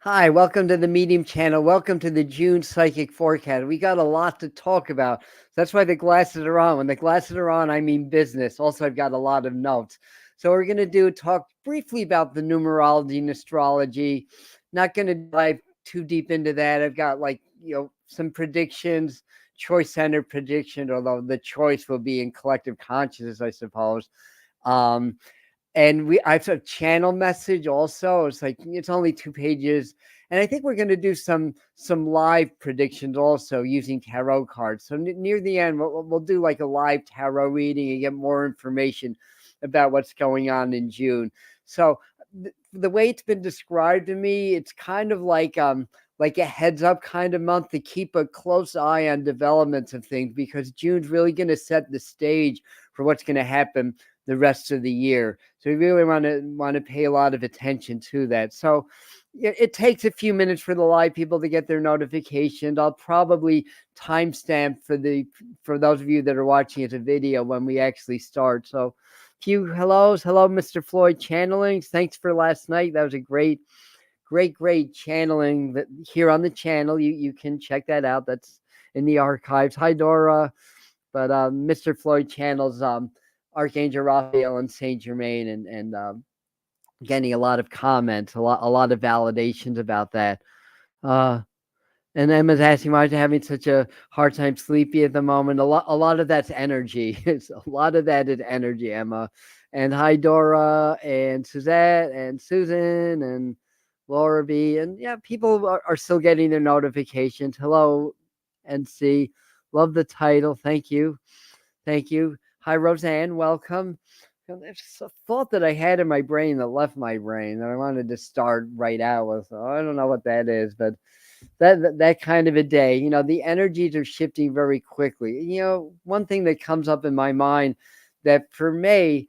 Hi, welcome to the Medium channel. Welcome to the June Psychic Forecast. We got a lot to talk about. That's why the glasses are on. When the glasses are on, I mean business. Also, I've got a lot of notes. So we're going to talk briefly about the numerology and astrology. Not going to dive too deep into that. I've got some predictions, choice-centered predictions, although the choice will be in collective consciousness, I suppose. Um, and I've a channel message also. It's only 2 pages, and I think we're going to do some live predictions also using tarot cards. So near the end, we'll do like a live tarot reading and get more information about what's going on in June. So the way it's been described to me, it's kind of like a heads up kind of month to keep a close eye on developments of things, because June's really going to set the stage for what's going to happen the rest of the year. So we really want to pay a lot of attention to that. So it takes a few minutes for the live people to get their notifications. I'll probably timestamp for those of you that are watching as a video when we actually start. So few hellos. Hello, Mr. Floyd Channelings. Thanks for last night. That was a great channeling that here on the channel. You can check that out. That's in the archives. Hi, Dora. But Mr. Floyd channels Archangel Raphael and Saint Germain, and getting a lot of comments, a lot of validations about that. And Emma's asking why is having such a hard time sleepy at the moment. A lot of that's energy. It's a lot of that is energy, Emma. And hi, Dora and Suzette and Susan and Laura B. And yeah, people are still getting their notifications. Hello, NC. Love the title. Thank you. Thank you. Hi, Roseanne. Welcome. There's a thought that I had in my brain that left my brain that I wanted to start right out with. I don't know what that is, but that kind of a day. The energies are shifting very quickly. One thing that comes up in my mind that for May,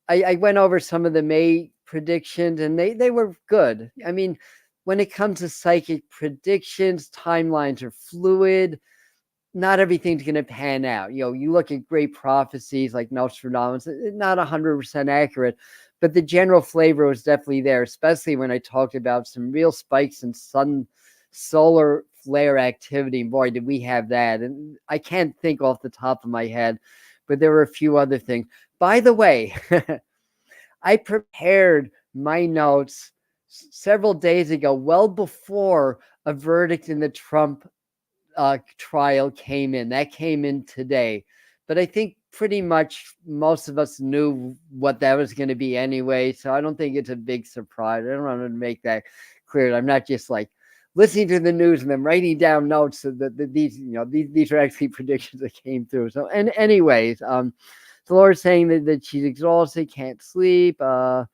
I went over some of the May predictions, and they were good. I mean, when it comes to psychic predictions, timelines are fluid. Not everything's going to pan out. You look at great prophecies like Nostradamus, not 100% accurate, but the general flavor was definitely there, especially when I talked about some real spikes in solar flare activity. Boy, did we have that. And I can't think off the top of my head, but there were a few other things. By the way, I prepared my notes several days ago, well before a verdict in the Trump trial came in. That came in today. But I think pretty much most of us knew what that was going to be anyway. So I don't think it's a big surprise. I don't want to make that clear. I'm not just like listening to the news and then writing down notes so that these are actually predictions that came through. So, and anyways, Dolores saying that she's exhausted, can't sleep. And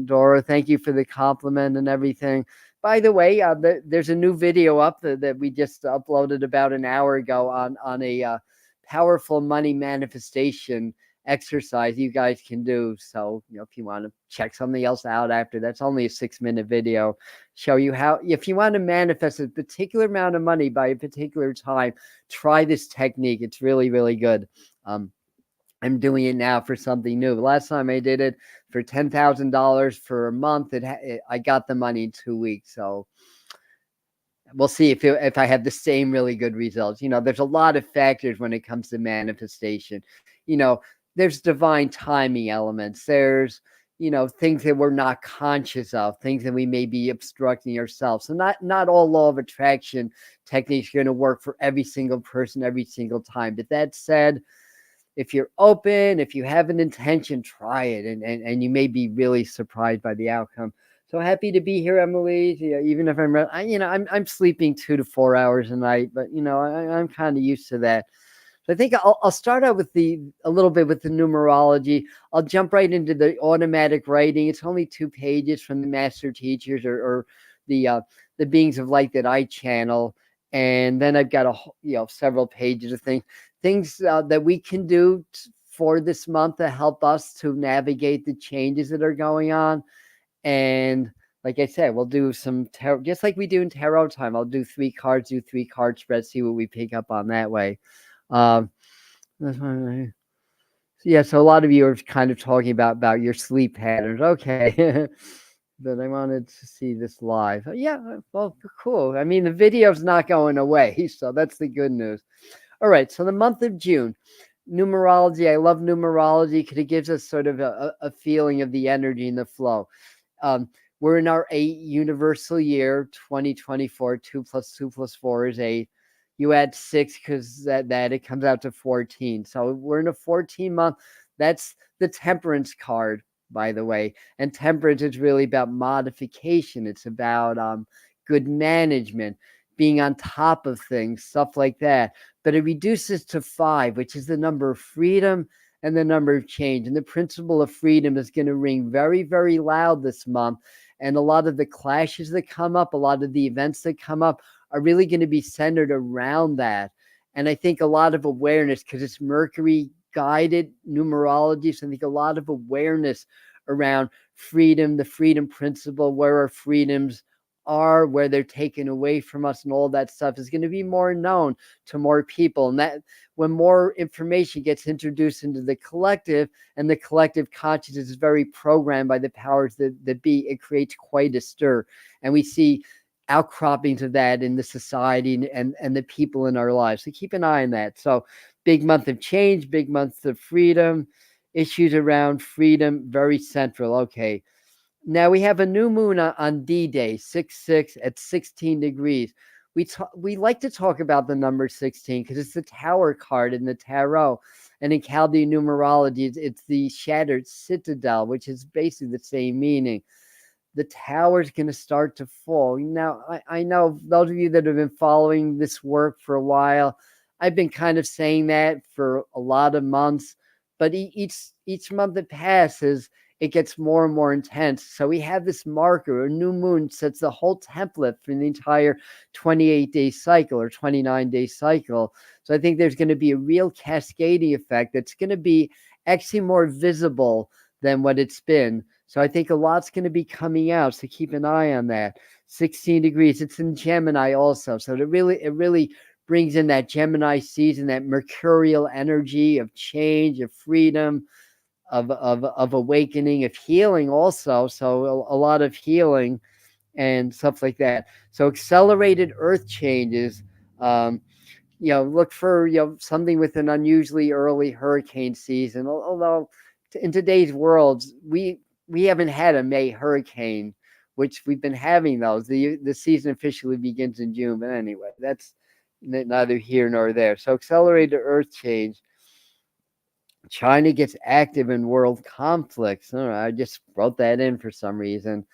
Dora, thank you for the compliment and everything. By the way, there's a new video up that we just uploaded about an hour ago on a powerful money manifestation exercise you guys can do. So, if you want to check something else out after, that's only a 6-minute video. Show you how, if you want to manifest a particular amount of money by a particular time, try this technique. It's really, really good. I'm doing it now for something new. Last time I did it for $10,000 for a month. I got the money in 2 weeks. So we'll see if I have the same really good results. There's a lot of factors when it comes to manifestation. There's divine timing elements. There's, things that we're not conscious of, things that we may be obstructing ourselves. So not all law of attraction techniques are going to work for every single person every single time. But that said, if you're open, if you have an intention, try it, and you may be really surprised by the outcome. So happy to be here, Emily. Even if I'm sleeping 2 to 4 hours a night, but I'm kind of used to that. So I think I'll start out with a little bit with the numerology. I'll jump right into the automatic writing. It's only 2 pages from the master teachers or the beings of light that I channel, and then I've got several pages of things that we can do for this month to help us to navigate the changes that are going on. And like I said, we'll do some tarot, just like we do in tarot time. I'll do 3 cards, do 3 card spreads, see what we pick up on that way. Yeah, so a lot of you are kind of talking about your sleep patterns. Okay. but I wanted to see this live. Yeah, well, cool. I mean, the video's not going away, so that's the good news. All right, so the month of June, numerology. I love numerology because it gives us sort of a feeling of the energy and the flow. Um, we're in our 8 universal year, 2024. 2 plus 2 plus 4 is 8. You add 6 because that it comes out to 14. So we're in a 14 month. That's the temperance card, by the way. And temperance is really about modification. It's about good management, being on top of things, stuff like that. But it reduces to 5, which is the number of freedom and the number of change. And the principle of freedom is going to ring very, very loud this month. And a lot of the clashes that come up, a lot of the events that come up are really going to be centered around that. And I think a lot of awareness, because it's Mercury guided numerology. So I think a lot of awareness around freedom, the freedom principle, where our freedoms are, where they're taken away from us, and all that stuff is going to be more known to more people. And that when more information gets introduced into the collective, and the collective consciousness is very programmed by the powers that be, it creates quite a stir. And we see outcroppings of that in the society and the people in our lives. So keep an eye on that. So big month of change, big month of freedom, issues around freedom, very central. Okay. Now we have a new moon on D-Day, 6/6 at 16 degrees. We like to talk about the number 16 because it's the Tower card in the tarot, and in Chaldean numerology, it's the shattered citadel, which is basically the same meaning. The tower's going to start to fall. Now, I know those of you that have been following this work for a while, I've been kind of saying that for a lot of months, but each month that passes, it gets more and more intense. So we have this marker, a new moon sets the whole template for the entire 28-day cycle or 29-day cycle. So I think there's going to be a real cascading effect that's going to be actually more visible than what it's been. So I think a lot's going to be coming out. So keep an eye on that. 16 degrees. It's in Gemini also. So it really brings in that Gemini season, that mercurial energy of change, of freedom, of awakening, of healing also. So a lot of healing and stuff like that. So accelerated earth changes. Look for something with an unusually early hurricane season. Although in today's world, we haven't had a May hurricane, which we've been having those. The season officially begins in June, but anyway, that's neither here nor there. So accelerated earth change. China gets active in world conflicts. I just wrote that in for some reason.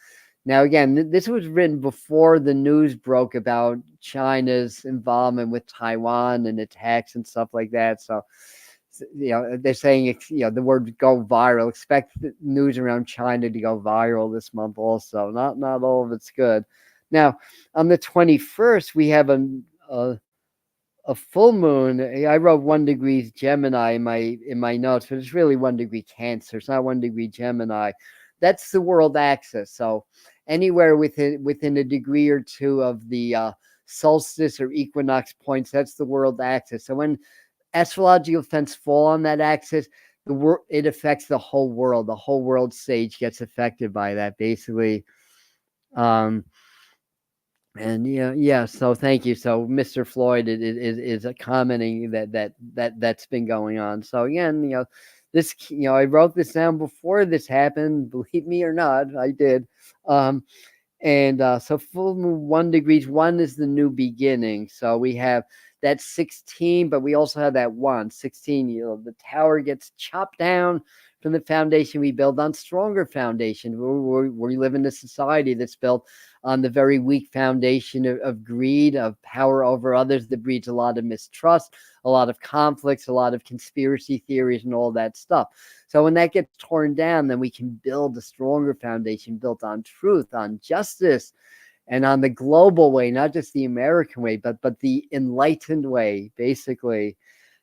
Now, again, this was written before the news broke about China's involvement with Taiwan and attacks and stuff like that. So, they're saying, the word go viral. Expect the news around China to go viral this month also. Not all of it's good. Now, on the 21st, we have a full moon. I wrote 1 degree Gemini in my notes, but it's really 1 degree Cancer. It's not 1 degree Gemini. That's the world axis. So anywhere within a degree or two of the solstice or equinox points, that's the world axis. So when astrological events fall on that axis, it affects the whole world. The whole world stage gets affected by that, basically. And so thank you. So Mr. Floyd is commenting that's been going on. So again, this, I wrote this down before this happened. Believe me or not, I did. And so full moon 1 degrees. 1 is the new beginning. So we have that 16, but we also have that 1. 16, the tower gets chopped down from the foundation we build on stronger foundation. We live in a society that's built on the very weak foundation of greed, of power over others, that breeds a lot of mistrust, a lot of conflicts, a lot of conspiracy theories, and all that stuff. So when that gets torn down, then we can build a stronger foundation built on truth, on justice, and on the global way, not just the American way, but the enlightened way, basically.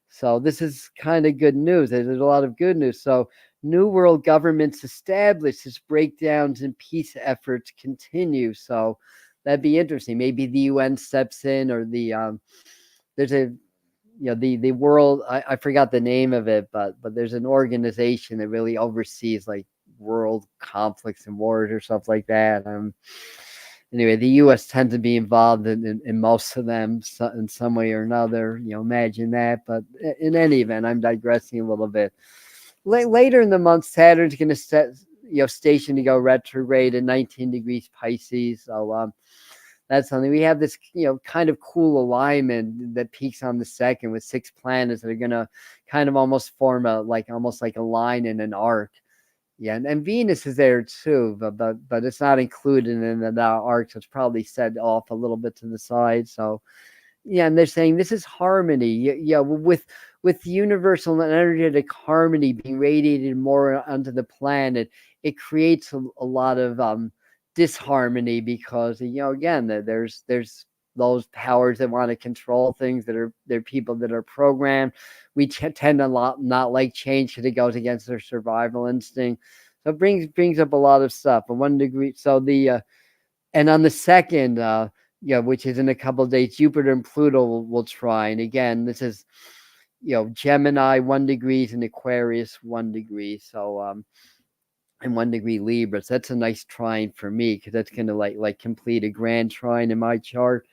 So this is kind of good news. There's a lot of good news. So New World governments established, as breakdowns and peace efforts continue. So that'd be interesting. Maybe the UN steps in, or there's the world. I forgot the name of it, but there's an organization that really oversees like world conflicts and wars or stuff like that. Anyway, the U.S. tends to be involved in most of them in some way or another. Imagine that. But in any event, I'm digressing a little bit. Later in the month, Saturn's going to station to go retrograde at 19 degrees Pisces. So that's something. We have this kind of cool alignment that peaks on the 2nd with 6 planets that are going to kind of almost form almost like a line in an arc. Yeah, and Venus is there too, but it's not included in the arc, so it's probably set off a little bit to the side. So yeah, and they're saying this is harmony. With universal and energetic harmony being radiated more onto the planet, it creates a lot of disharmony because again, there's those powers that want to control things, they're people that are programmed. We tend to not like change because it goes against their survival instinct. So it brings up a lot of stuff. But 1 degree. So and on the 2nd, which is in a couple of days, Jupiter and Pluto will try. And again, this is Gemini 1 degree and Aquarius 1 degree. So and 1 degree Libra. So that's a nice trine for me because that's going to like complete a grand trine in my chart.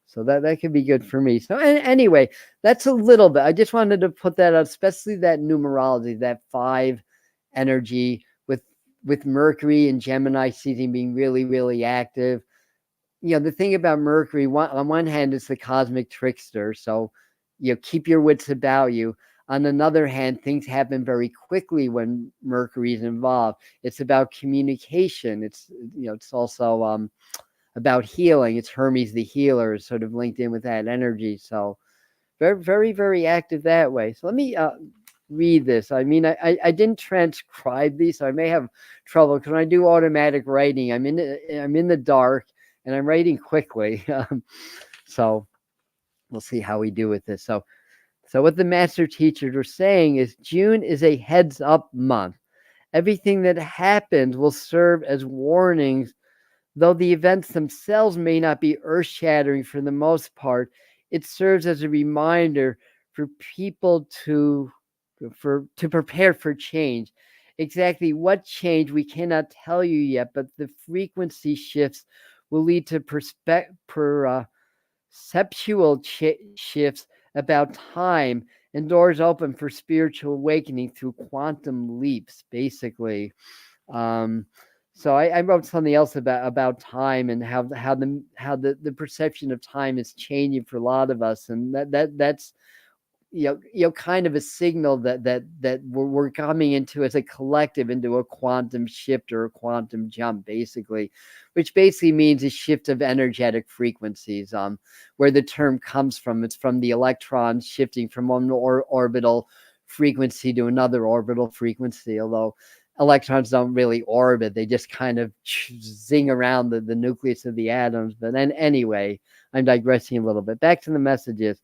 So that could be good for me. So anyway, that's a little bit. I just wanted to put that out, especially that numerology, that 5 energy with Mercury and Gemini season being really, really active. The thing about Mercury, on one hand, it's the cosmic trickster. So, keep your wits about you. On another hand, things happen very quickly when Mercury is involved. It's about communication. It's also about healing. It's Hermes the healer is sort of linked in with that energy. So very, very, very active that way. So let me read this. I mean, I didn't transcribe these, so I may have trouble because when I do automatic writing, I'm in the dark and I'm writing quickly. So we'll see how we do with this. So what the master teachers are saying is June is a heads up month. Everything that happens will serve as warnings. Though the events themselves may not be earth-shattering for the most part, it serves as a reminder for people to prepare for change. Exactly what change we cannot tell you yet, but the frequency shifts will lead to perceptual shifts about time and doors open for spiritual awakening through quantum leaps, basically. So I wrote something else about time and how the perception of time is changing for a lot of us, and that's kind of a signal that we're coming into as a collective into a quantum shift or a quantum jump, basically, which basically means a shift of energetic frequencies. Where the term comes from, it's from the electrons shifting from one orbital frequency to another orbital frequency, although electrons don't really orbit, they just kind of zing around the nucleus of the atoms. But then anyway, I'm digressing a little bit. Back to the messages.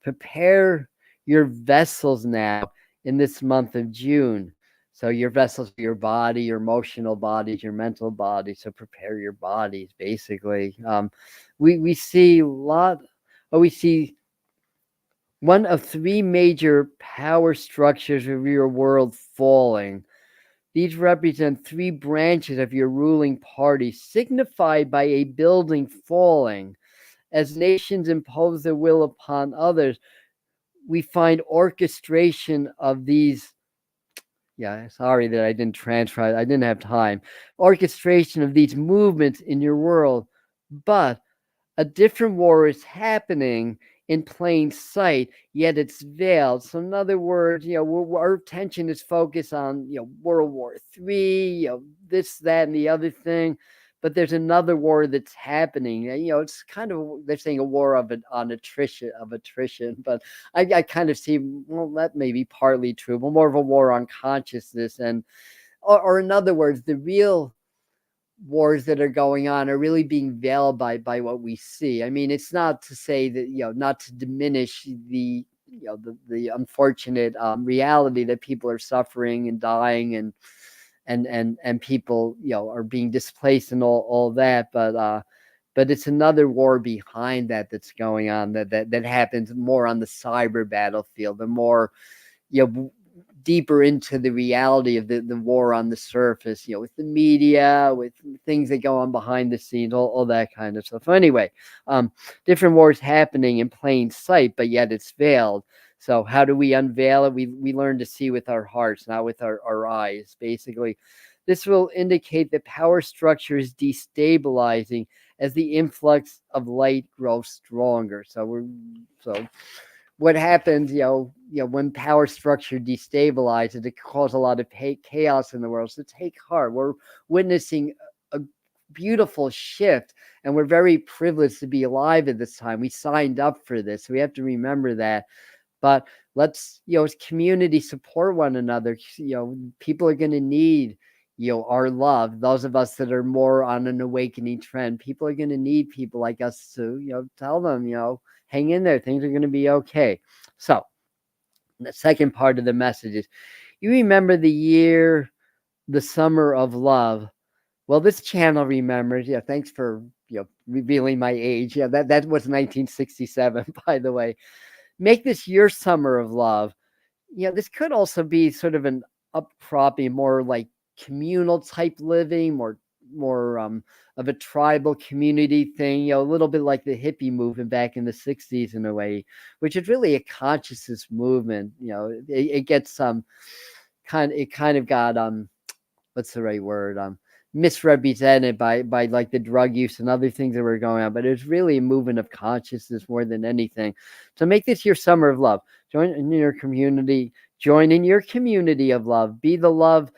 Prepare your vessels now in this month of June. So your vessels are your body, your emotional bodies, your mental body. So prepare your bodies, basically. We see we see one of 3 major power structures of your world falling. These represent 3 branches of your ruling party, signified by a building falling. As nations impose their will upon others, we find orchestration of these. Yeah, sorry that I didn't transfer. I didn't have time. Orchestration of these movements in your world, but a different war is happening in plain sight, yet it's veiled. So in other words, our attention is focused on, World War III, this, that, and the other thing. But there's another war that's happening. It's kind of, they're saying a war on attrition, but I kind of see, well, that may be partly true, but more of a war on consciousness. Or in other words, the real wars that are going on are really being veiled by what we see. I mean, it's not to say that, not to diminish the unfortunate reality that people are suffering and dying and people are being displaced and all that, but it's another war behind that's going on that happens more on the cyber battlefield, the more deeper into the reality of the war on the surface, with the media, with things that go on behind the scenes, all that kind of stuff. So anyway, different wars happening in plain sight, but yet it's veiled. So how do we unveil it? We learn to see with our hearts, not with our eyes, basically. This will indicate that power structure is destabilizing as the influx of light grows stronger. So what happens, when power structure destabilizes, it causes a lot of chaos in the world. So take heart. We're witnessing a beautiful shift, and we're very privileged to be alive at this time. We signed up for this. So we have to remember that. But let's, as community, support one another. People are going to need, our love. Those of us that are more on an awakening trend, people are going to need people like us to, tell them, hang in there. Things are going to be okay. So the second part of the message is, you remember the summer of love. Well, this channel remembers. Yeah, thanks for revealing my age. Yeah, that was 1967, by the way. Make this your summer of love. This could also be sort of an upcropping, more like communal type living, more of a tribal community thing, a little bit like the hippie movement back in the 60s in a way, which is really a consciousness movement. It gets it kind of got what's the right word? Misrepresented by like the drug use and other things that were going on, but it's really a movement of consciousness more than anything. So make this your summer of love. Join in your community. Join in your community of love. Be the love.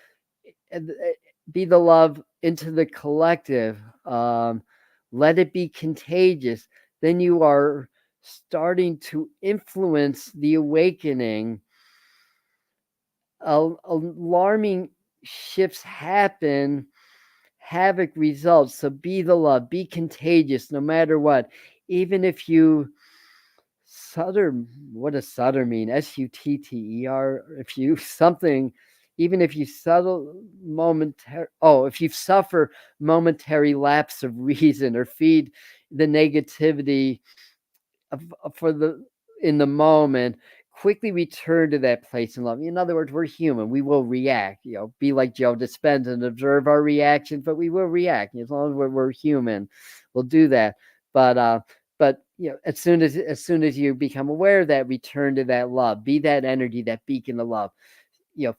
Be the love into the collective. Let it be contagious. Then you are starting to influence the awakening. Alarming shifts happen, havoc results. So be the love, be contagious no matter what. Even if you sutter, what does sutter mean? Sutter. If you something, even if you if you suffer momentary lapse of reason or feed the negativity in the moment, quickly return to that place in love. In other words, we're human. We will react. Be like Joe Dispenza and observe our reactions, but we will react as long as we're human. We'll do that. But as soon as you become aware of that, return to that love. Be that energy, that beacon of love.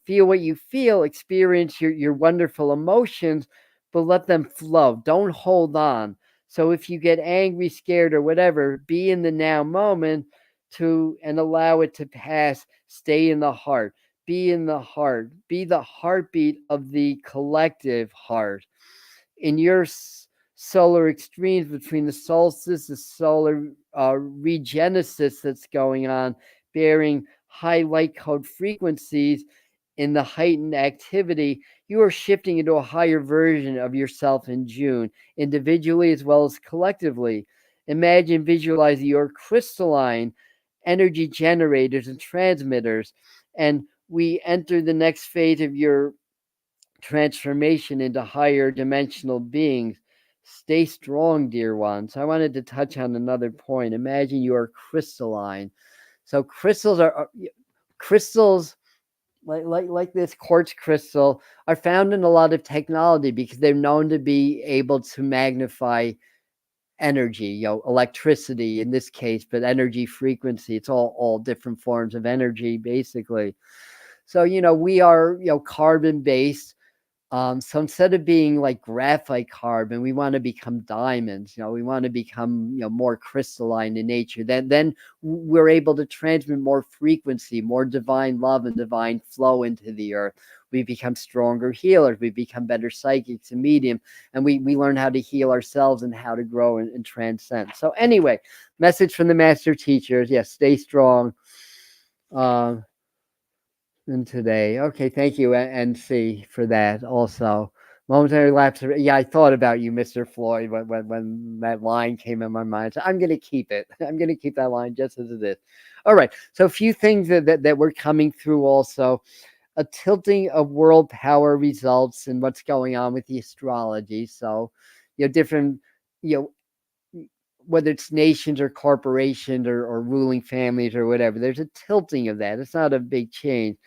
Feel what you feel. Experience your wonderful emotions, but let them flow. Don't hold on. So if you get angry, scared, or whatever, be in the now moment and allow it to pass. Stay in the heart. Be in the heart. Be the heartbeat of the collective heart. In your solar extremes between the solstice, the solar regenesis that's going on, bearing high light code frequencies in the heightened activity, you are shifting into a higher version of yourself in June, individually as well as collectively. Imagine, visualize your crystalline energy generators and transmitters, and we enter the next phase of your transformation into higher dimensional beings. Stay strong, dear ones. I wanted to touch on another point. Imagine you are crystalline. So crystals like this quartz crystal are found in a lot of technology because they're known to be able to magnify energy, electricity in this case, but energy frequency. It's all different forms of energy, basically. So, we are, carbon based. So instead of being like graphite carbon, we want to become diamonds. We want to become more crystalline in nature. Then we're able to transmit more frequency, more divine love and divine flow into the earth. We become stronger healers. We become better psychics and medium, and we learn how to heal ourselves and how to grow and transcend. So anyway, message from the master teachers. Yes, stay strong. And today. Okay, thank you, NC, for that also. Momentary lapse. Yeah, I thought about you, Mr. Floyd, when that line came in my mind. So I'm going to keep it. I'm going to keep that line just as it is. All right. So a few things that were coming through also. A tilting of world power results in what's going on with the astrology. So, different, whether it's nations or corporations or ruling families or whatever, there's a tilting of that. It's not a big change.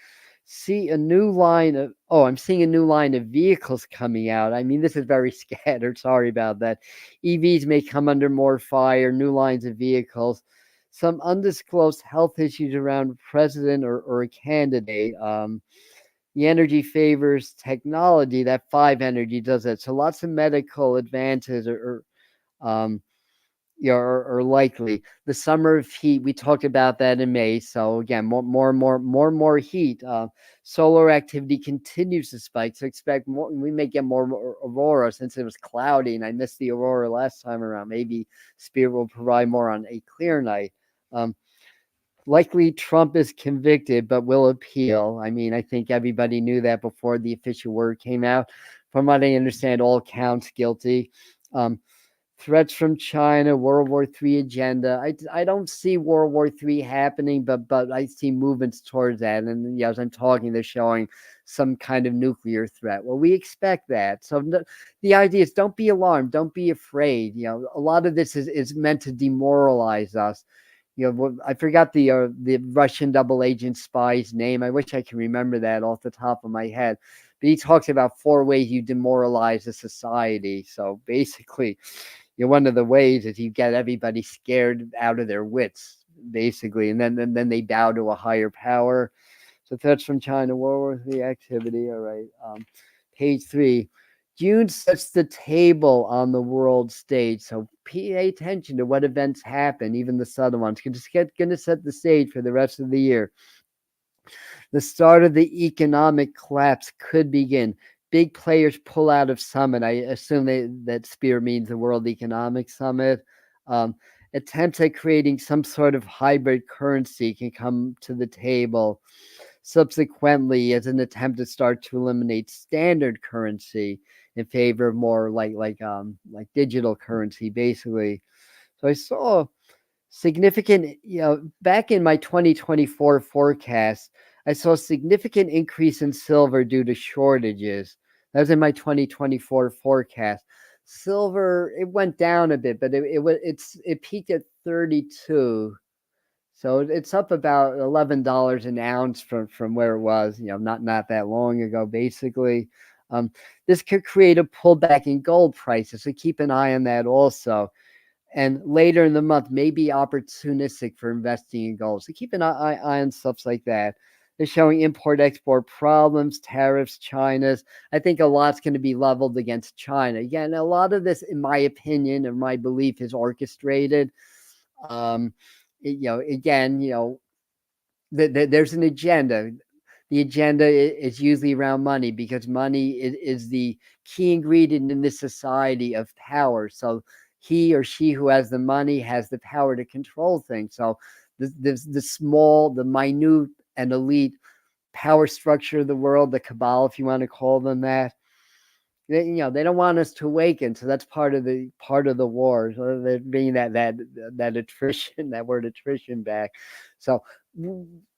see a new line of I'm seeing a new line of vehicles coming out. I mean, this is very scattered. Sorry about that. EVs may come under more fire, new lines of vehicles, some undisclosed health issues around president or a candidate. The energy favors technology. That five energy does that. So lots of medical advances um, are likely. The summer of heat, we talked about that in May. So again, more heat. Solar activity continues to spike. So expect more. We may get more aurora since it was cloudy, and I missed the aurora last time around. Maybe Spirit will provide more on a clear night. Likely Trump is convicted, but will appeal. I mean, I think everybody knew that before the official word came out. From what I understand, all counts guilty. Threats from China, World War III agenda. I don't see World War III happening, but I see movements towards that. And as I'm talking, they're showing some kind of nuclear threat. Well, we expect that. So the idea is don't be alarmed, don't be afraid. A lot of this is meant to demoralize us. I forgot the Russian double agent spy's name. I wish I can remember that off the top of my head. But he talks about 4 ways you demoralize a society. So basically, one of the ways is you get everybody scared out of their wits, basically, and then they bow to a higher power. So threats from China, World War III activity. All right. Page 3. June sets the table on the world stage. So pay attention to what events happen, even the subtle ones. It's going to set the stage for the rest of the year. The start of the economic collapse could begin. Big players pull out of summit. I assume that Spirit means the World Economic Summit. Attempts at creating some sort of hybrid currency can come to the table subsequently as an attempt to start to eliminate standard currency in favor of more like digital currency, basically. So I saw significant, back in my 2024 forecast, I saw a significant increase in silver due to shortages. That was in my 2024 forecast. Silver, it went down a bit, but it peaked at 32. So it's up about $11 an ounce from where it was, not that long ago, basically. This could create a pullback in gold prices, so keep an eye on that also. And later in the month, may be opportunistic for investing in gold. So keep an eye on stuff like that. They're showing import-export problems, tariffs, China's. I think a lot's going to be leveled against China. Again, a lot of this, in my opinion, or my belief, is orchestrated. Again, there's an agenda. The agenda is usually around money because money is the key ingredient in this society of power. So he or she who has the money has the power to control things. So the small, the minute and elite power structure of the world, the cabal, if you want to call them that, they don't want us to awaken. So that's part of the war. So they're bringing that attrition, that word attrition back. So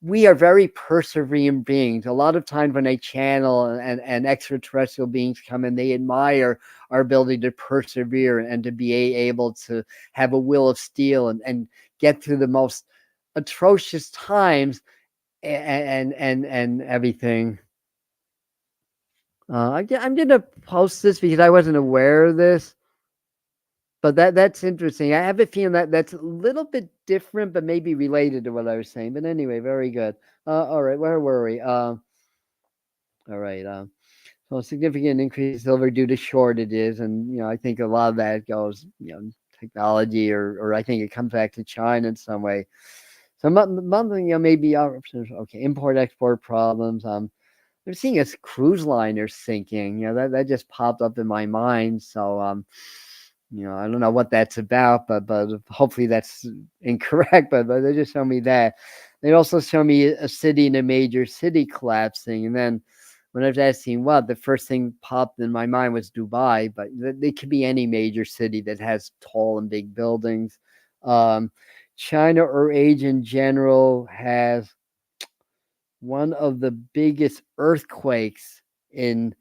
we are very persevering beings. A lot of times when I channel and extraterrestrial beings come in, they admire our ability to persevere and to be able to have a will of steel and get through the most atrocious times and everything. I'm going to post this because I wasn't aware of this, but that's interesting. I have a feeling that's a little bit different, but maybe related to what I was saying. But anyway, very good. All right, where were we? All right. So significant increase in silver due to shortages, and I think a lot of that goes, technology, or I think it comes back to China in some way. So monthly, maybe okay, import export problems. I'm seeing a cruise liner sinking. That just popped up in my mind. So I don't know what that's about, but hopefully that's incorrect. But they just show me that. They also show me a city in a major city collapsing, and then when I was asking what, the first thing popped in my mind was Dubai, but it could be any major city that has tall and big buildings. China or Asia in general has one of the biggest earthquakes in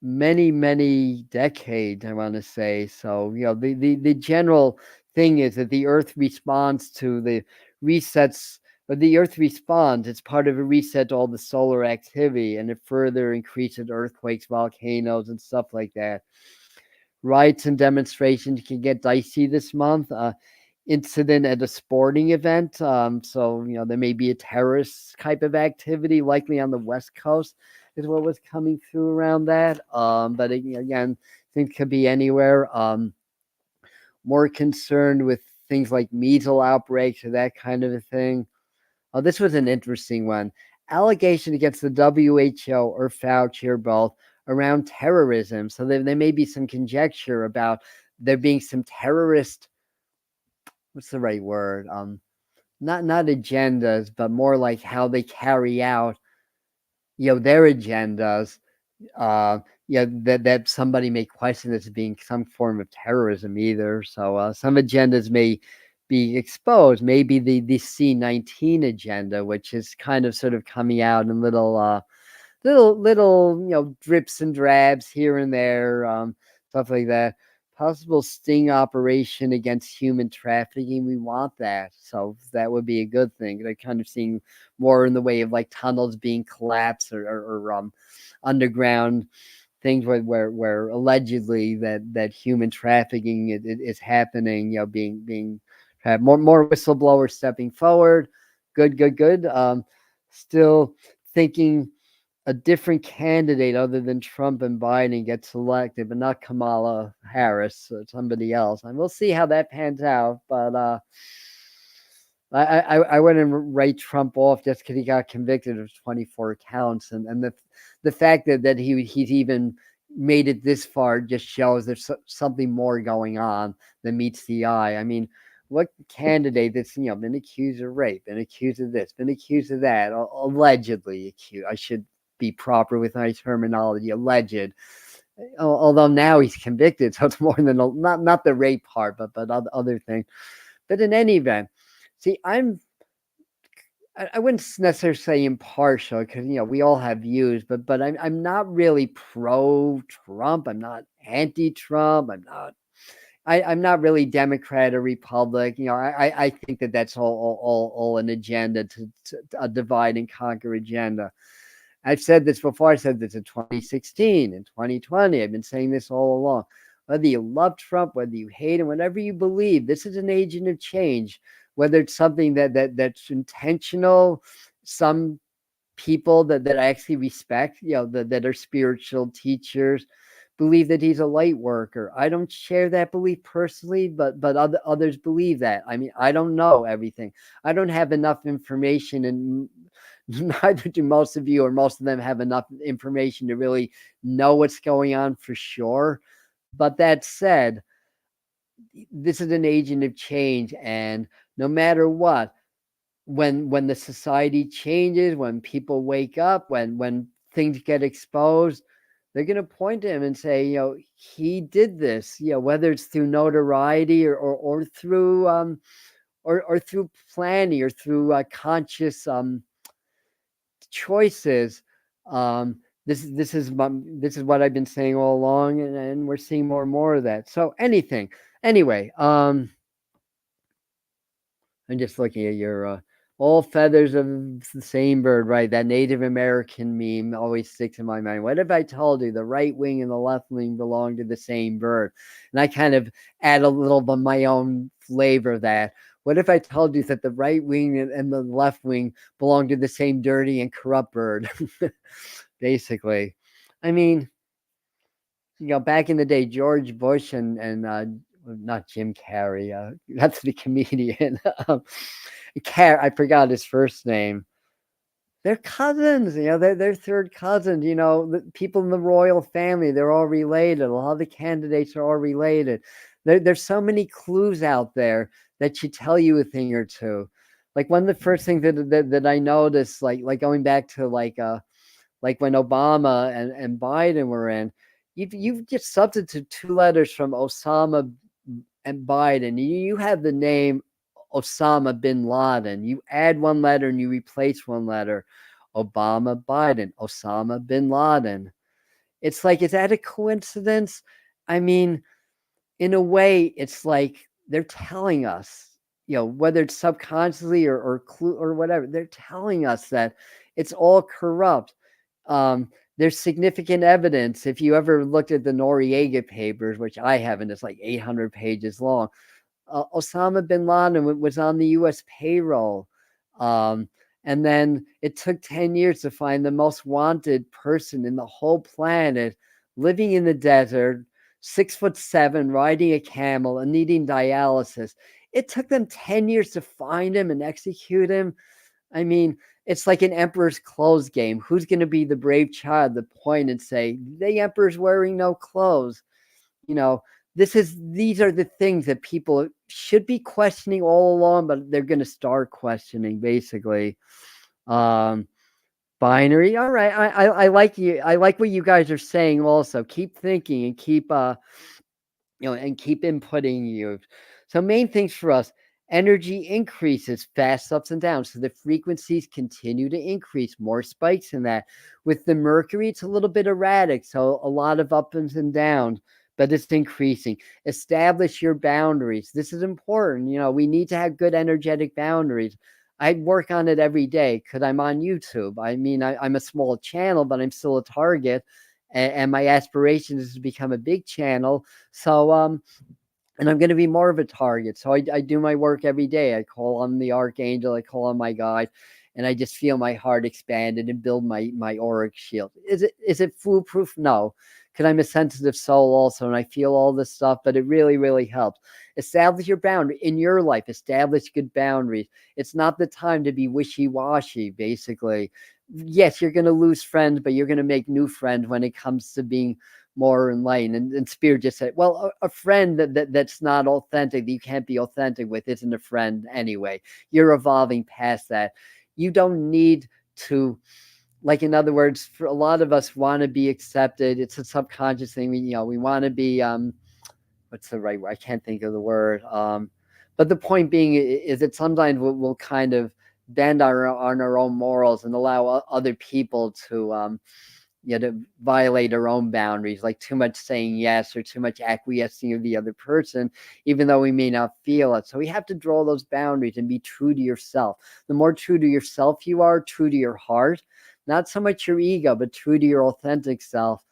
many decades, I want to say. So the general thing is that the earth responds to the resets But the Earth responds. It's part of a reset to all the solar activity, and it further increases earthquakes, volcanoes, and stuff like that. Riots and demonstrations can get dicey this month. Incident at a sporting event. So, there may be a terrorist type of activity, likely on the West Coast, is what was coming through around that. But again, things could be anywhere. More concerned with things like measles outbreaks or that kind of a thing. Oh, this was an interesting one. Allegation against the WHO or Fauci or both around terrorism. So there may be some conjecture about there being some terrorist, what's the right word? Not agendas, but more like how they carry out, their agendas. That somebody may question this as being some form of terrorism either. So some agendas may be exposed. Maybe the C-19 agenda, which is kind of sort of coming out in little drips and drabs here and there, stuff like that. Possible sting operation against human trafficking. We want that, so that would be a good thing. They're kind of seeing more in the way of like tunnels being collapsed or underground things where allegedly that human trafficking is happening. Being more whistleblowers stepping forward. Good. Still thinking a different candidate other than Trump and Biden gets selected, but not Kamala Harris or somebody else. And we'll see how that pans out. But I wouldn't write Trump off just because he got convicted of 24 counts, and the fact that he's even made it this far just shows there's something more going on than meets the eye. I mean, what candidate that's been accused of rape, been accused of this, been accused of that, allegedly accused? I should be proper with my terminology, alleged. Although now he's convicted, so it's more than not the rape part, but other things. But in any event, see, I wouldn't necessarily say impartial because we all have views, but I'm not really pro Trump. I'm not anti Trump. I'm not really Democrat or Republic. I think that's all an agenda to a divide and conquer agenda. I've said this before. I said this in 2016 and 2020. I've been saying this all along. Whether you love Trump, whether you hate him, whatever you believe, this is an agent of change. Whether it's something that's intentional, some people that I actually respect, that are spiritual teachers, believe that he's a light worker. I don't share that belief personally, but others believe that. I mean, I don't know everything. I don't have enough information, and neither do most of you, or most of them have enough information to really know what's going on for sure. But that said, this is an agent of change, and no matter what, when the society changes, when people wake up, when things get exposed, they're going to point to him and say, he did this, whether it's through notoriety or through or through planning or through conscious choices. This is what I've been saying all along, and we're seeing more and more of that. So anyway, I'm just looking at your all feathers of the same bird, right? That Native American meme always sticks in my mind. What if I told you the right wing and the left wing belong to the same bird? And I kind of add a little bit of my own flavor of that. What if I told you that the right wing and the left wing belong to the same dirty and corrupt bird? Basically. I mean, back in the day, George Bush and not Jim Carrey, that's the comedian. I forgot his first name. They're cousins, they're third cousins, the people in the royal family, they're all related. A lot of the candidates are all related. There's so many clues out there that should tell you a thing or two. Like one of the first things that I noticed, like going back to like when Obama and Biden were in, you've just substituted two letters from Osama and Biden. You have the name Osama bin Laden. You add one letter and you replace one letter. Obama, Biden, Osama bin Laden. It's like, is that a coincidence? I mean, in a way, it's like they're telling us whether it's subconsciously or clue or whatever, they're telling us that it's all corrupt. Um, there's significant evidence. If you ever looked at the Noriega papers, which I haven't, it's like 800 pages long. Osama bin Laden was on the U.S. payroll. Um, and then it took 10 years to find the most wanted person in the whole planet, living in the desert, 6'7", riding a camel and needing dialysis. It took them 10 years to find him and execute him. I mean, it's like an emperor's clothes game. Who's going to be the brave child to point and say, the emperor's wearing no clothes? You know, these are the things that people should be questioning all along, but they're going to start questioning, basically. Binary. All right. I like you. I like what you guys are saying also. Keep thinking and keep and keep inputting you. So main things for us, energy increases, fast ups and downs. So the frequencies continue to increase, more spikes in that. With the Mercury, it's a little bit erratic. So a lot of ups and downs, but it's increasing. Establish your boundaries. This is important. We need to have good energetic boundaries. I work on it every day because I'm on YouTube. I mean, I'm a small channel, but I'm still a target. And my aspiration is to become a big channel. So, and I'm going to be more of a target. So I do my work every day. I call on the Archangel, I call on my guide, and I just feel my heart expanded and build my auric shield. Is it foolproof? No, because I'm a sensitive soul also, and I feel all this stuff, but it really, really helps. Establish your boundary in your life. Establish good boundaries. It's not the time to be wishy-washy, basically. Yes, you're going to lose friends, but you're going to make new friends when it comes to being more enlightened. And Spirit just said, well, a friend that's not authentic, that you can't be authentic with, isn't a friend anyway. You're evolving past that. You don't need to, like, in other words, for a lot of us want to be accepted. It's a subconscious thing. We want to be, what's the right word? I can't think of the word. But the point being is that sometimes we'll kind of bend on our own morals and allow other people to to violate our own boundaries, like too much saying yes or too much acquiescing of the other person, even though we may not feel it. So we have to draw those boundaries and be true to yourself. The more true to yourself you are, true to your heart, not so much your ego, but true to your authentic self,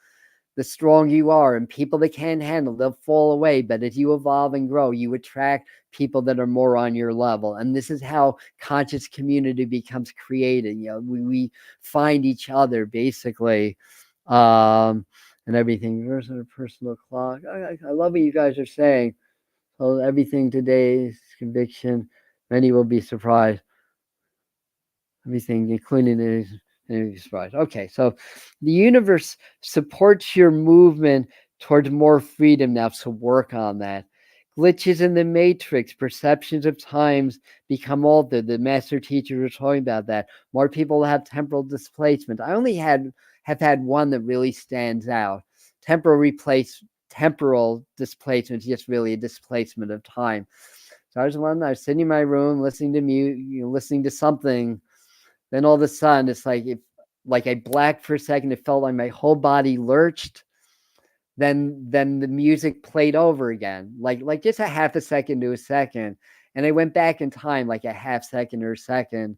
the stronger you are. And people that can't handle, they'll fall away. But as you evolve and grow, you attract people that are more on your level. And this is how conscious community becomes created. We find each other, basically, and everything. There's a personal clock. I love what you guys are saying. So everything today is conviction. Many will be surprised. Everything, including the surprise. Okay, so the universe supports your movement towards more freedom now, so work on that. Glitches in the matrix, perceptions of times become altered. The master teachers were talking about that. More people have temporal displacement. I only have had one that really stands out. Temporal displacement is just really a displacement of time. So I was sitting in my room listening to music, listening to something. Then all of a sudden, it's like I blacked for a second. It felt like my whole body lurched. Then the music played over again, like just a half a second to a second. And I went back in time like a half second or a second.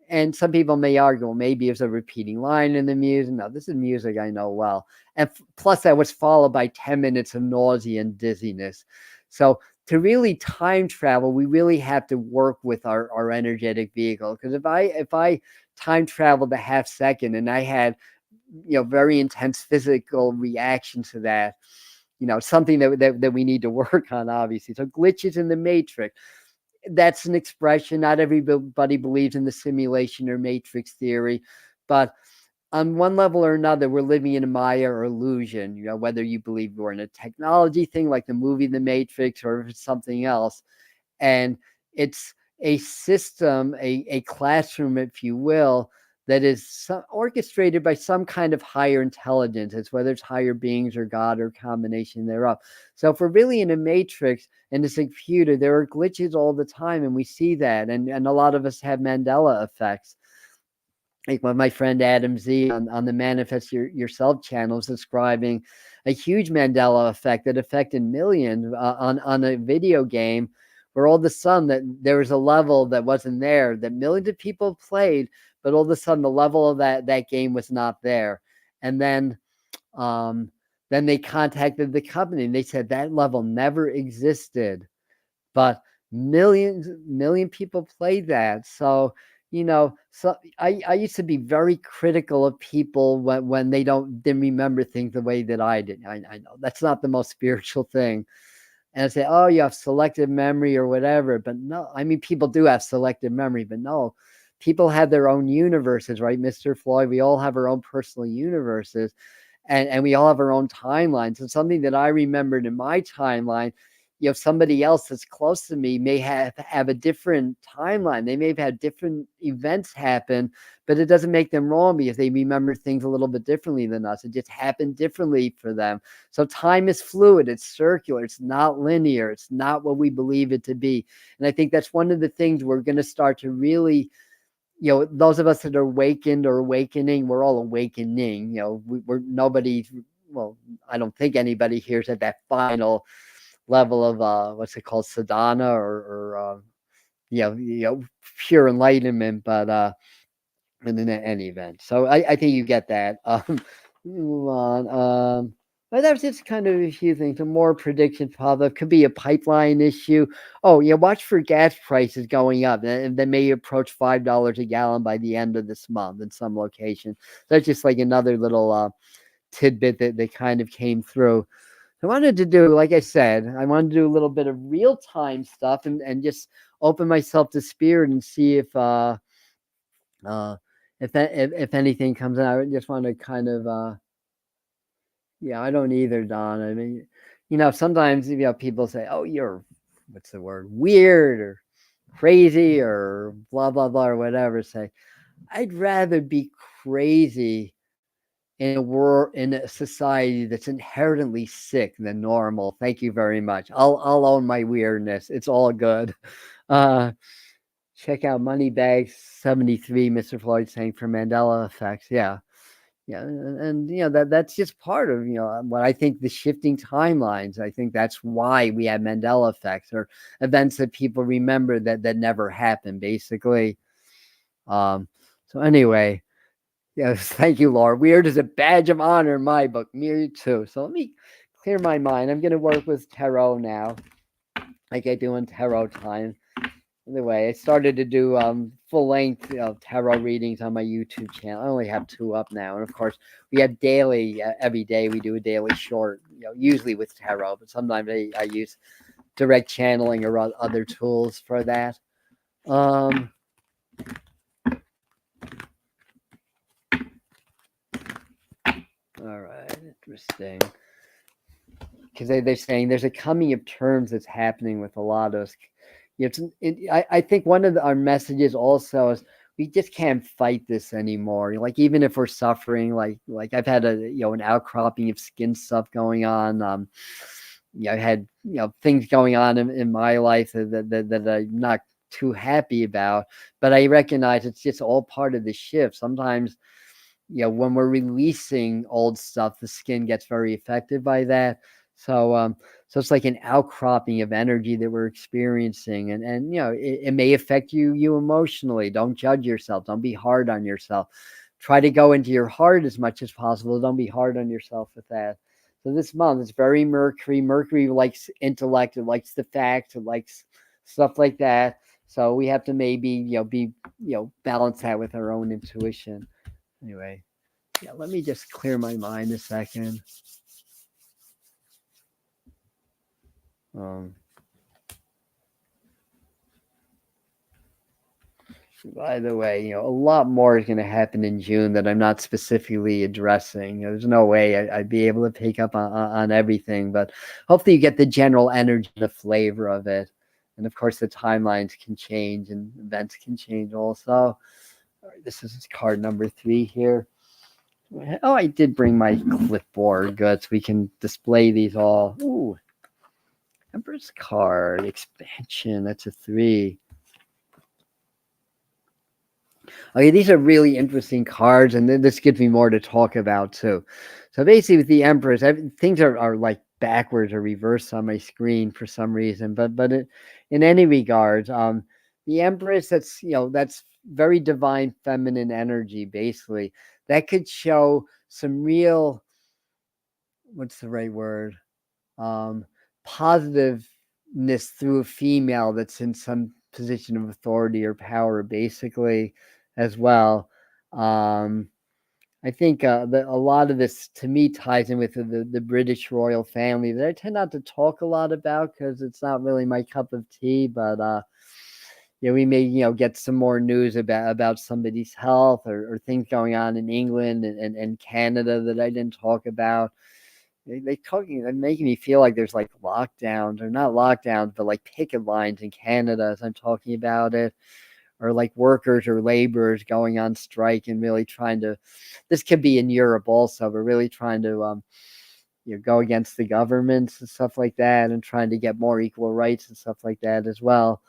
And some people may argue, well, maybe it's a repeating line in the music. No, this is music I know well. And plus, that was followed by 10 minutes of nausea and dizziness. So to really time travel, we really have to work with our energetic vehicle. Because if I time traveled a half second and I had very intense physical reaction to that, something that we need to work on, obviously. So glitches in the matrix. That's an expression. Not everybody believes in the simulation or matrix theory, but on one level or another, we're living in a Maya or illusion, whether you believe we're in a technology thing like the movie The Matrix or if it's something else. And it's a system, a classroom, if you will, that is orchestrated by some kind of higher intelligence. It's whether it's higher beings or God or combination thereof. So if we're really in a matrix and it's a computer, there are glitches all the time, and we see that. And a lot of us have Mandela effects. Like my friend Adam Z on the Manifest Yourself channel is describing a huge Mandela effect that affected millions on a video game where all of a sudden that there was a level that wasn't there, that millions of people played, but all of a sudden the level of that game was not there. And then they contacted the company and they said that level never existed, but million people played that. So so I used to be very critical of people when they didn't remember things the way that I did. I know that's not the most spiritual thing. And I say, oh, you have selective memory or whatever. But no, I mean, people do have selective memory, but no, people have their own universes, right, Mr. Floyd? We all have our own personal universes, and we all have our own timelines. And something that I remembered in my timeline, somebody else that's close to me may have a different timeline. They may have had different events happen, but it doesn't make them wrong because they remember things a little bit differently than us. It just happened differently for them. So time is fluid. It's circular. It's not linear. It's not what we believe it to be. And I think that's one of the things we're going to start to really, those of us that are awakened or awakening, we're all awakening. We're nobody. Well, I don't think anybody here is at that final level of what's it called, sadhana or pure enlightenment, but in any event. So I think you get that. Move on. But that's just kind of a few things. A more prediction problem could be a pipeline issue. Oh, watch for gas prices going up, and they may approach $5 a gallon by the end of this month in some locations. That's just like another little tidbit that kind of came through. I wanted to do, like I said, I wanted to do a little bit of real-time stuff and just open myself to spirit and see if anything comes in. I just want to kind of I don't either, Don. I mean, sometimes people say, oh, you're, what's the word, weird or crazy or blah blah blah or whatever. Say, I'd rather be crazy in a world, in a society that's inherently sick than normal. Thank you very much. I'll own my weirdness. It's all good. Check out Moneybags 73, Mr. Floyd saying for Mandela effects. Yeah. And that's just part of what I think, the shifting timelines. I think that's why we have Mandela effects, or events that people remember that never happened, basically. So anyway, yes, thank you, Laura. Weird is a badge of honor in my book. Me too. So let me clear my mind. I'm going to work with tarot now, like I do in tarot time. Anyway, I started to do full-length tarot readings on my YouTube channel. I only have 2 up now. And, of course, we have daily, every day we do a daily short, usually with tarot. But sometimes I use direct channeling or other tools for that. All right, interesting. Because they're saying there's a coming of terms that's happening with a lot of us. I think one of our messages also is we just can't fight this anymore. Like, even if we're suffering, like I've had an outcropping of skin stuff going on. I had things going on in my life that I'm not too happy about, but I recognize it's just all part of the shift. Sometimes when we're releasing old stuff, the skin gets very affected by that. So it's like an outcropping of energy that we're experiencing, and it may affect you emotionally. Don't judge yourself. Don't be hard on yourself. Try to go into your heart as much as possible. Don't be hard on yourself with that. So this month, it's very Mercury. Mercury likes intellect. It likes the facts. It likes stuff like that. So we have to maybe balance that with our own intuition. Anyway, let me just clear my mind a second. By the way, a lot more is going to happen in June that I'm not specifically addressing. There's no way I'd be able to pick up on everything, but hopefully you get the general energy, the flavor of it. And of course, the timelines can change and events can change also. All right, this is card number 3 here. Oh, I did bring my clipboard. Good, so we can display these all. Ooh, Empress card, expansion. That's a 3. Okay, these are really interesting cards, and this gives me more to talk about too. So basically, with the Empress, things are like backwards or reversed on my screen for some reason. But in any regard, the Empress, that's very divine feminine energy, basically. That could show some real, what's the right word? Positiveness through a female that's in some position of authority or power, basically, as well. I think that a lot of this, to me, ties in with the British royal family that I tend not to talk a lot about because it's not really my cup of tea. But we may get some more news about somebody's health or things going on in England and Canada that I didn't talk about. They're making me feel like there's like lockdowns, or not lockdowns, but like picket lines in Canada as I'm talking about it, or like workers or laborers going on strike and really trying to. This could be in Europe also, but really trying to go against the governments and stuff like that, and trying to get more equal rights and stuff like that as well.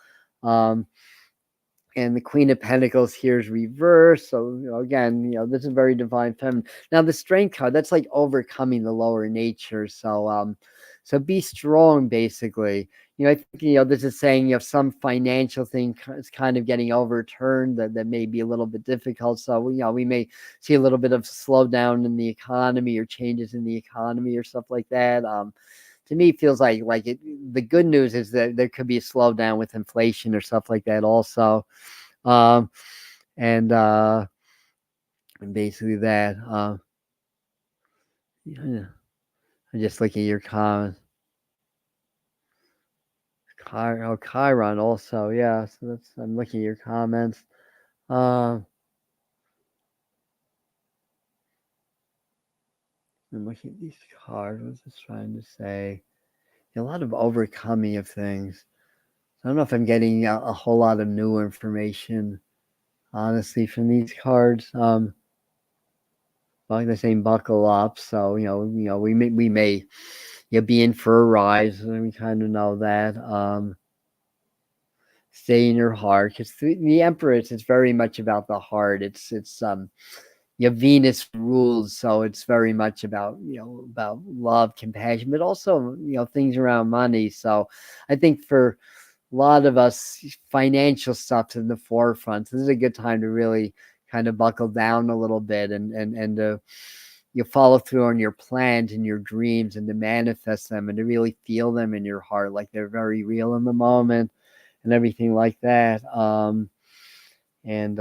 And the Queen of Pentacles here is reversed. So, again, this is very divine feminine. Now, the Strength card, that's like overcoming the lower nature. So be strong, basically. I think, this is saying, some financial thing is kind of getting overturned that may be a little bit difficult. So, we may see a little bit of slowdown in the economy or changes in the economy or stuff like that. To me, it feels like the good news is that there could be a slowdown with inflation or stuff like that also. And basically that. I'm just looking at your comments. Chiron also, yeah. So I'm looking at your comments. I'm looking at these cards. What's this trying to say? A lot of overcoming of things. I don't know if I'm getting a whole lot of new information, honestly, from these cards. Like they're saying, buckle up. So we may be in for a rise, and we kind of know that. Stay in your heart, because the Empress is very much about the heart. It's Venus rules, so it's very much about about love, compassion, but also things around money. So I think for a lot of us, financial stuff's in the forefront. This is a good time to really kind of buckle down a little bit and you follow through on your plans and your dreams, and to manifest them and to really feel them in your heart like they're very real in the moment and everything like that. And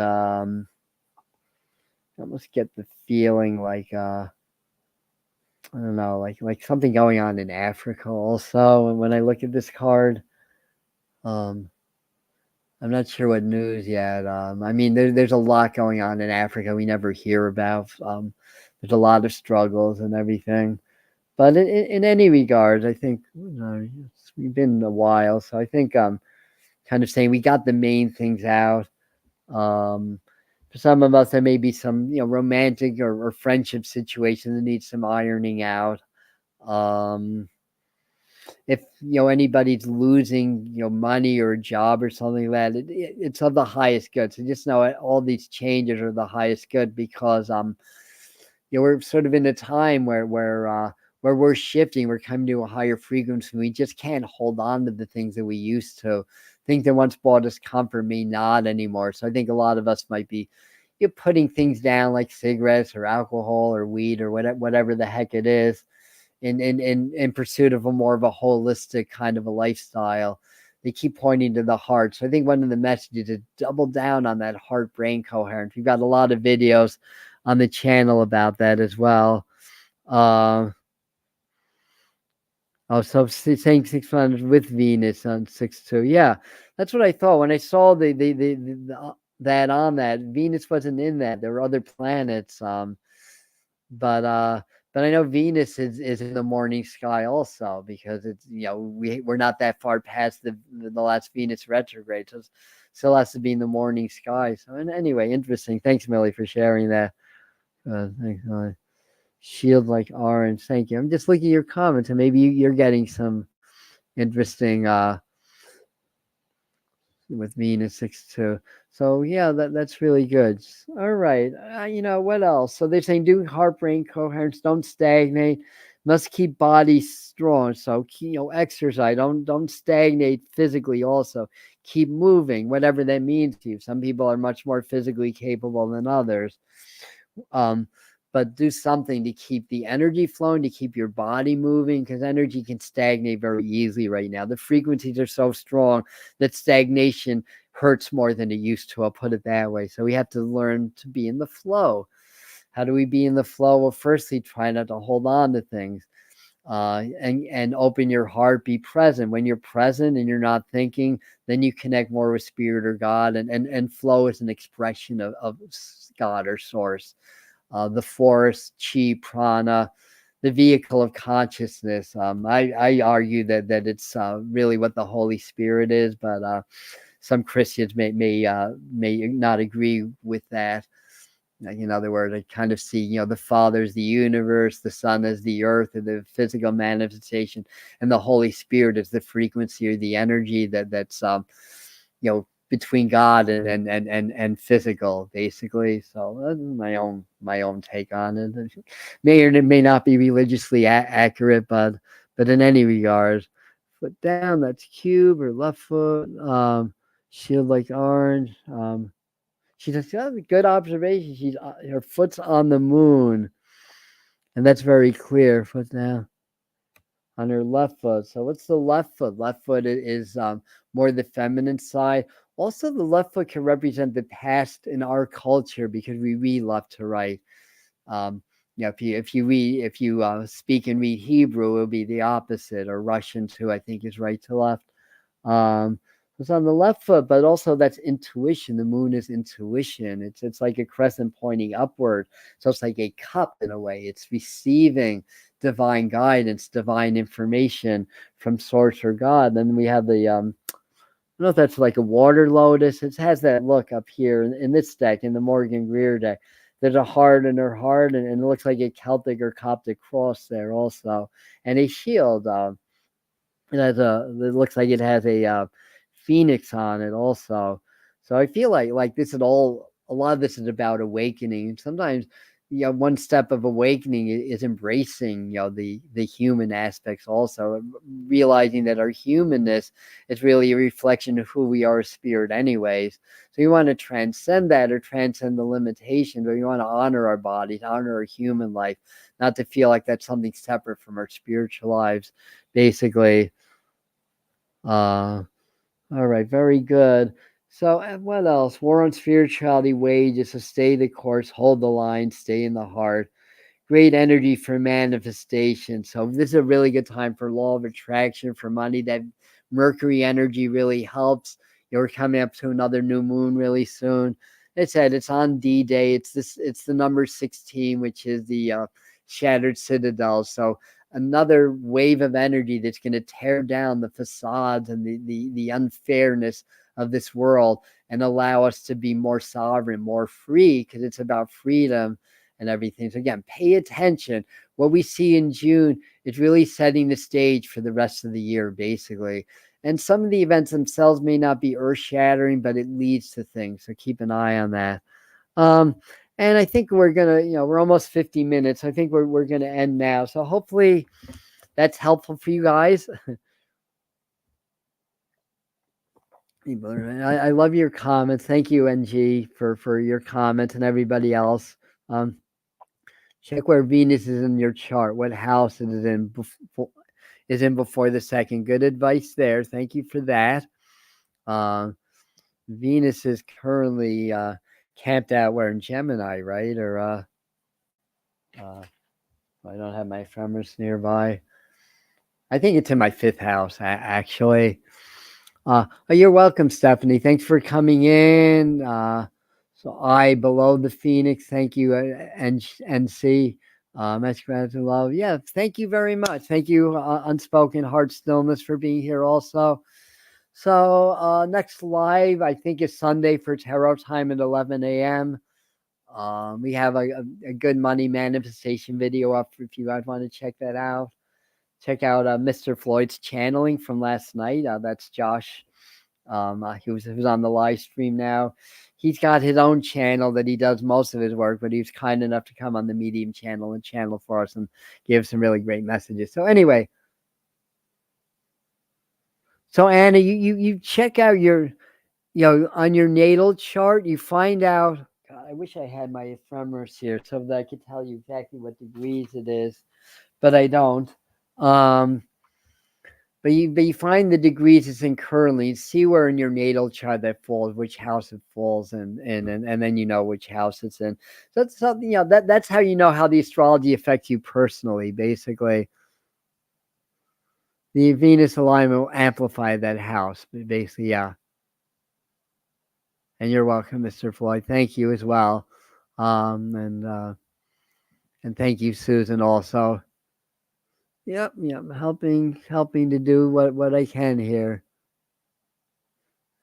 I almost get the feeling like I don't know, like something going on in Africa also. And when I look at this card, I'm not sure what news yet. I mean, there's a lot going on in Africa we never hear about. There's a lot of struggles and everything. But in any regard, I think we've been a while, so I think kind of saying we got the main things out. For some of us, there may be some romantic or friendship situations that need some ironing out. If anybody's losing money or a job or something like that, it's of the highest good. So just know all these changes are the highest good, because we're sort of in a time where we're shifting, we're coming to a higher frequency. We just can't hold on to the things that we used to. Things that once brought us comfort may not anymore. So I think a lot of us might be putting things down like cigarettes or alcohol or weed or whatever the heck it is, in pursuit of a more of a holistic kind of a lifestyle. They keep pointing to the heart. So I think one of the messages is double down on that heart-brain coherence. We've got a lot of videos on the channel about that as well. So saying 600 with Venus on 6-2. Yeah, that's what I thought when I saw that on that. Venus wasn't in that. There were other planets. But I know Venus is in the morning sky also, because it's we're not that far past the last Venus retrograde, so it still has to be in the morning sky. So anyway, interesting. Thanks, Millie, for sharing that. Thanks, Millie. Shield like orange. Thank you. I'm just looking at your comments, and maybe you're getting some interesting with Venus 6-2. So yeah, that's really good. All right. What else? So they're saying doing heart-brain coherence, don't stagnate. Must keep body strong. So exercise. Don't stagnate physically. Also, keep moving, whatever that means to you. Some people are much more physically capable than others. Um, but do something to keep the energy flowing, to keep your body moving, because energy can stagnate very easily right now. The frequencies are so strong that stagnation hurts more than it used to. I'll put it that way. So we have to learn to be in the flow. How do we be in the flow? Well, firstly, try not to hold on to things. And open your heart, be present. When you're present and you're not thinking, then you connect more with spirit or God, and flow is an expression of God or source. The force, chi, prana, the vehicle of consciousness. I argue that it's really what the Holy Spirit is, but some Christians may not agree with that. In other words, I kind of see, the Father as the universe, the Son as the earth, or the physical manifestation, and the Holy Spirit as the frequency or the energy that's between God and physical, basically. So that's my own take on it. May or may not be religiously accurate, but in any regard, foot down. That's cube or left foot. Shield like orange. She's a good observation. Her foot's on the moon, and that's very clear. Foot down on her left foot. So what's the left foot? Left foot is more the feminine side. Also, the left foot can represent the past in our culture because we read left to right. If you speak and read Hebrew, it'll be the opposite, or Russian too. I think is right to left. It's on the left foot, but also that's intuition. The moon is intuition. It's like a crescent pointing upward. So it's like a cup in a way. It's receiving divine guidance, divine information from source or God. Then we have the I don't know if that's like a water lotus. It has that look up here in this deck, in the Morgan Greer deck. There's a heart in her heart, and it looks like a Celtic or Coptic cross there also, and a shield. It looks like it has a phoenix on it also. So I feel like this is all, a lot of this is about awakening. Sometimes, one step of awakening is embracing, the human aspects also, realizing that our humanness is really a reflection of who we are as spirit anyways. So you want to transcend that, or transcend the limitations, or you want to honor our bodies, honor our human life, not to feel like that's something separate from our spiritual lives, basically. All right, very good. So, what else? War on spirituality wages, to stay the course, hold the line, stay in the heart. Great energy for manifestation. So, this is a really good time for law of attraction, for money. That Mercury energy really helps. We're coming up to another new moon really soon. It said it's on D-Day. It's the number 16, which is the shattered citadel. So another wave of energy that's going to tear down the facades and the unfairness of this world, and allow us to be more sovereign, more free, because it's about freedom and everything. So again, pay attention. What we see in June is really setting the stage for the rest of the year, basically. And some of the events themselves may not be earth-shattering, but it leads to things. So keep an eye on that. And I think we're gonna, we're almost 50 minutes. I think we're gonna end now. So hopefully that's helpful for you guys. I love your comments. Thank you, NG, for your comments, and everybody else. Check where Venus is in your chart. What house it is in before the second. Good advice there. Thank you for that. Venus is currently camped out where in Gemini, right? Or I don't have my ephemeris nearby. I think it's in my 5th house, actually. You're welcome, Stephanie. Thanks for coming in. So I below the Phoenix. Thank you, NC. Much gratitude, love. Yeah, thank you very much. Thank you, Unspoken Heart Stillness, for being here also. So next live, I think, is Sunday for tarot time at 11 a.m. We have a good money manifestation video up if you guys want to check that out. Check out Mr. Floyd's channeling from last night. That's Josh He was on the live stream now. He's got his own channel that he does most of his work, but he was kind enough to come on the Medium channel and channel for us and give some really great messages. So anyway, so Anna, you check out your, on your natal chart, you find out. God, I wish I had my ephemeris here so that I could tell you exactly what degrees it is, but I don't. Um, but you find the degrees it's in currently, see where in your natal chart that falls, which house it falls in, and then you know which house it's in. So that's something, that's how you know how the astrology affects you personally. Basically, the Venus alignment will amplify that house. Basically, yeah. And you're welcome, Mr. Floyd. Thank you as well, and thank you, Susan, also. Yep, helping to do what I can here.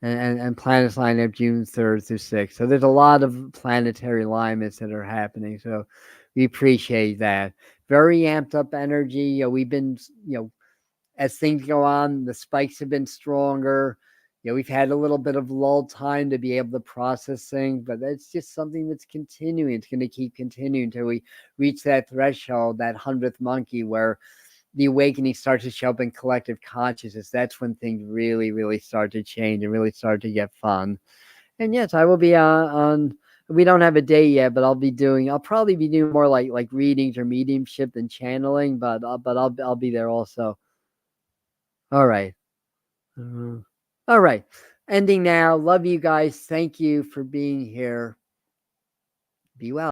And planets line up June 3rd through 6th. So there's a lot of planetary alignments that are happening. So we appreciate that. Very amped up energy. We've been, as things go on, the spikes have been stronger. We've had a little bit of lull time to be able to process things, but that's just something that's continuing. It's going to keep continuing until we reach that threshold, that 100th monkey, where the awakening starts to show up in collective consciousness. That's when things really, really start to change and really start to get fun. And yes, I will be on. We don't have a day yet, but I'll probably be doing more like readings or mediumship than channeling. But I'll be there also. All right. All right. Ending now. Love you guys. Thank you for being here. Be well.